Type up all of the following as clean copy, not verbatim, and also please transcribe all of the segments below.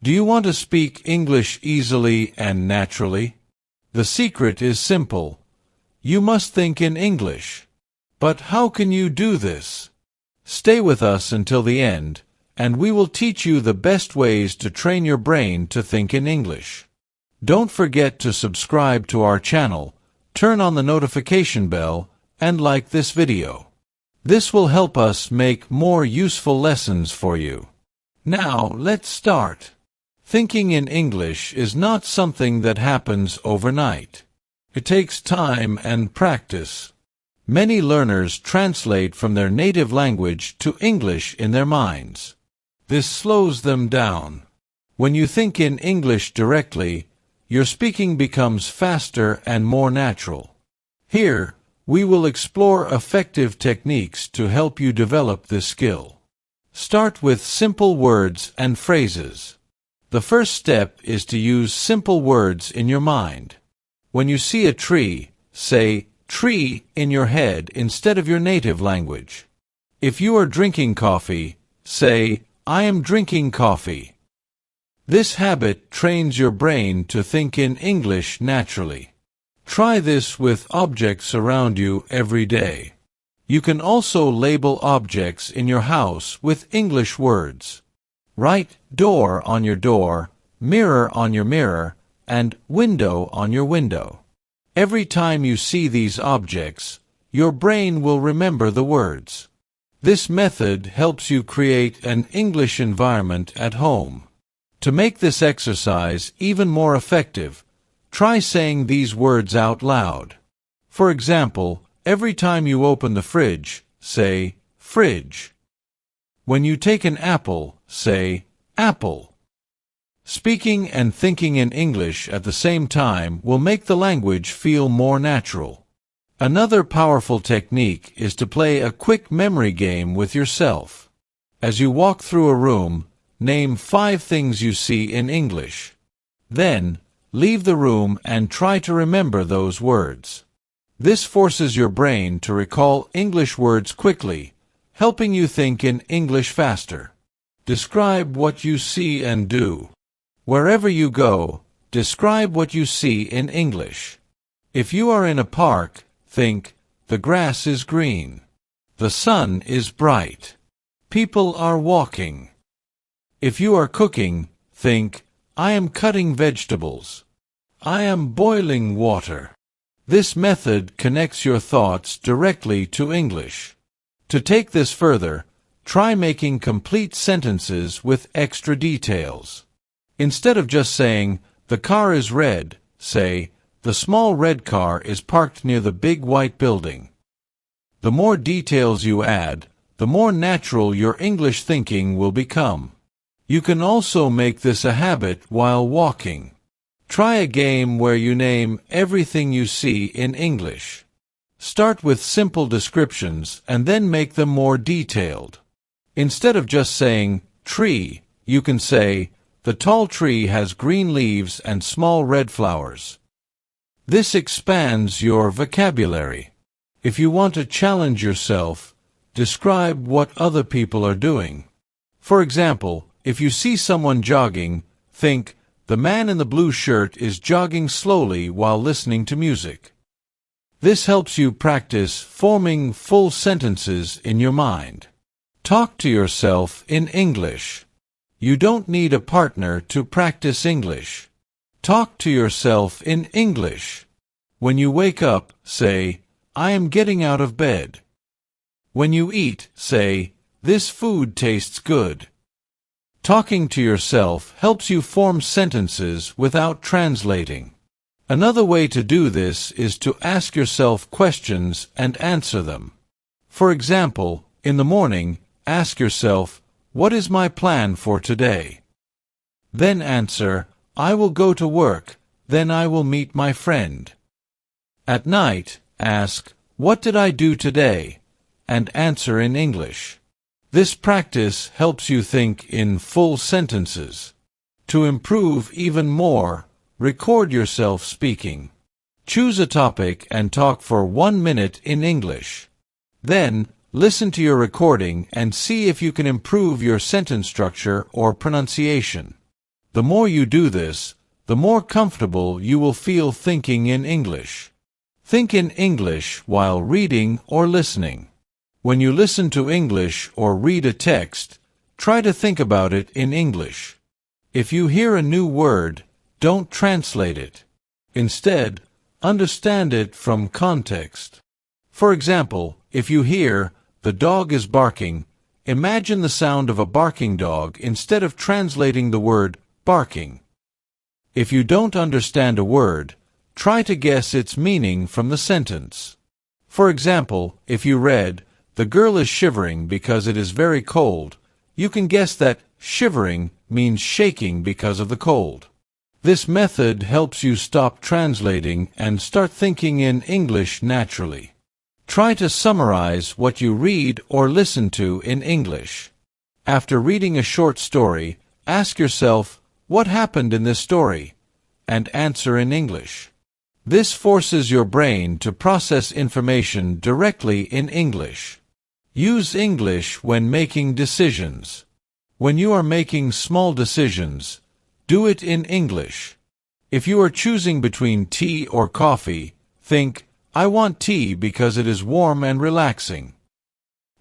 Do you want to speak English easily and naturally? The secret is simple. You must think in English. But how can you do this? Stay with us until the end, and we will teach you the best ways to train your brain to think in English. Don't forget to subscribe to our channel, turn on the notification bell, and like this video. This will help us make more useful lessons for you. Now, let's start. Thinking in English is not something that happens overnight. It takes time and practice. Many learners translate from their native language to English in their minds. This slows them down. When you think in English directly, your speaking becomes faster and more natural. Here, we will explore effective techniques to help you develop this skill. Start with simple words and phrases. The first step is to use simple words in your mind. When you see a tree, say tree in your head instead of your native language. If you are drinking coffee, say I am drinking coffee. This habit trains your brain to think in English naturally. Try this with objects around you every day. You can also label objects in your house with English words. Write door on your door, mirror on your mirror, and window on your window. Every time you see these objects, your brain will remember the words. This method helps you create an English environment at home. To make this exercise even more effective, try saying these words out loud. For example, every time you open the fridge, say fridge. When you take an apple, say apple. Speaking and thinking in English at the same time will make the language feel more natural. Another powerful technique is to play a quick memory game with yourself. As you walk through a room, name 5 things you see in English. Then, leave the room and try to remember those words. This forces your brain to recall English words quickly, helping you think in English faster. Describe what you see and do. Wherever you go, describe what you see in English. If you are in a park, think, the grass is green. The sun is bright. People are walking. If you are cooking, think, I am cutting vegetables. I am boiling water. This method connects your thoughts directly to English. To take this further, try making complete sentences with extra details. Instead of just saying, the car is red, say, the small red car is parked near the big white building. The more details you add, the more natural your English thinking will become. You can also make this a habit while walking. Try a game where you name everything you see in English. Start with simple descriptions and then make them more detailed. Instead of just saying, tree, you can say, the tall tree has green leaves and small red flowers. This expands your vocabulary. If you want to challenge yourself, describe what other people are doing. For example, if you see someone jogging, think, the man in the blue shirt is jogging slowly while listening to music. This helps you practice forming full sentences in your mind. Talk to yourself in English. You don't need a partner to practice English. Talk to yourself in English. When you wake up, say, I am getting out of bed. When you eat, say, this food tastes good. Talking to yourself helps you form sentences without translating. Another way to do this is to ask yourself questions and answer them. For example, in the morning, ask yourself, what is my plan for today? Then answer, I will go to work, then I will meet my friend. At night, ask, what did I do today? And answer in English. This practice helps you think in full sentences. To improve even more, record yourself speaking. Choose a topic and talk for 1 minute in English. Then, listen to your recording and see if you can improve your sentence structure or pronunciation. The more you do this, the more comfortable you will feel thinking in English. Think in English while reading or listening. When you listen to English or read a text, try to think about it in English. If you hear a new word, don't translate it. Instead, understand it from context. For example, if you hear, "The dog is barking," imagine the sound of a barking dog instead of translating the word barking. If you don't understand a word, try to guess its meaning from the sentence. For example, if you read, "The girl is shivering because it is very cold," you can guess that shivering means shaking because of the cold. This method helps you stop translating and start thinking in English naturally. Try to summarize what you read or listen to in English. After reading a short story, ask yourself, "What happened in this story?" and answer in English. This forces your brain to process information directly in English. Use English when making decisions. When you are making small decisions, do it in English. If you are choosing between tea or coffee, think, "I want tea because it is warm and relaxing."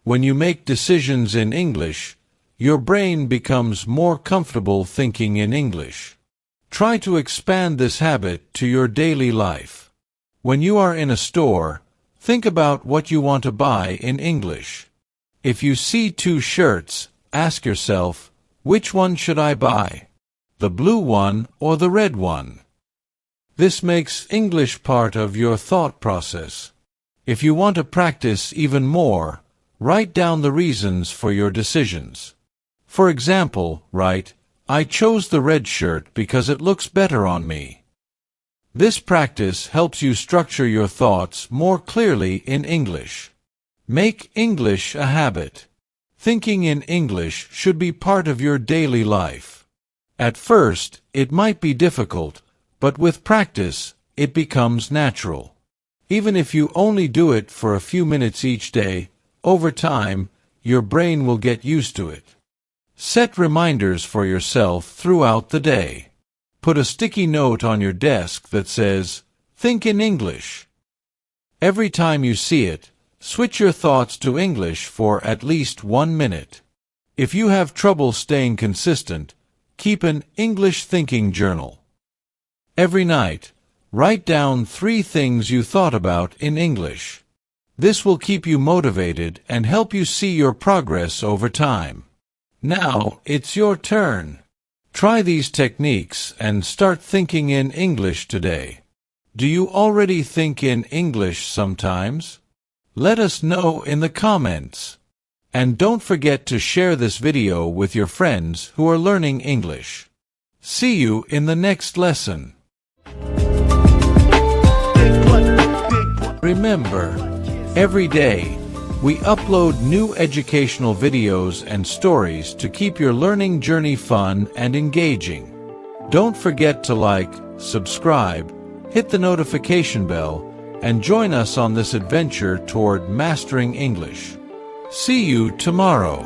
When you make decisions in English, your brain becomes more comfortable thinking in English. Try to expand this habit to your daily life. When you are in a store, think about what you want to buy in English. If you see 2 shirts, ask yourself, "Which one should I buy? The blue one or the red one?" This makes English part of your thought process. If you want to practice even more, write down the reasons for your decisions. For example, write, "I chose the red shirt because it looks better on me." This practice helps you structure your thoughts more clearly in English. Make English a habit. Thinking in English should be part of your daily life. At first, it might be difficult, but with practice, it becomes natural. Even if you only do it for a few minutes each day, over time, your brain will get used to it. Set reminders for yourself throughout the day. Put a sticky note on your desk that says, "Think in English." Every time you see it, switch your thoughts to English for at least 1 minute. If you have trouble staying consistent, keep an English thinking journal. Every night, write down 3 things you thought about in English. This will keep you motivated and help you see your progress over time. Now, it's your turn. Try these techniques and start thinking in English today. Do you already think in English sometimes? Let us know in the comments. And don't forget to share this video with your friends who are learning English. See you in the next lesson. Remember, every day, we upload new educational videos and stories to keep your learning journey fun and engaging. Don't forget to like, subscribe, hit the notification bell, and join us on this adventure toward mastering English. See you tomorrow.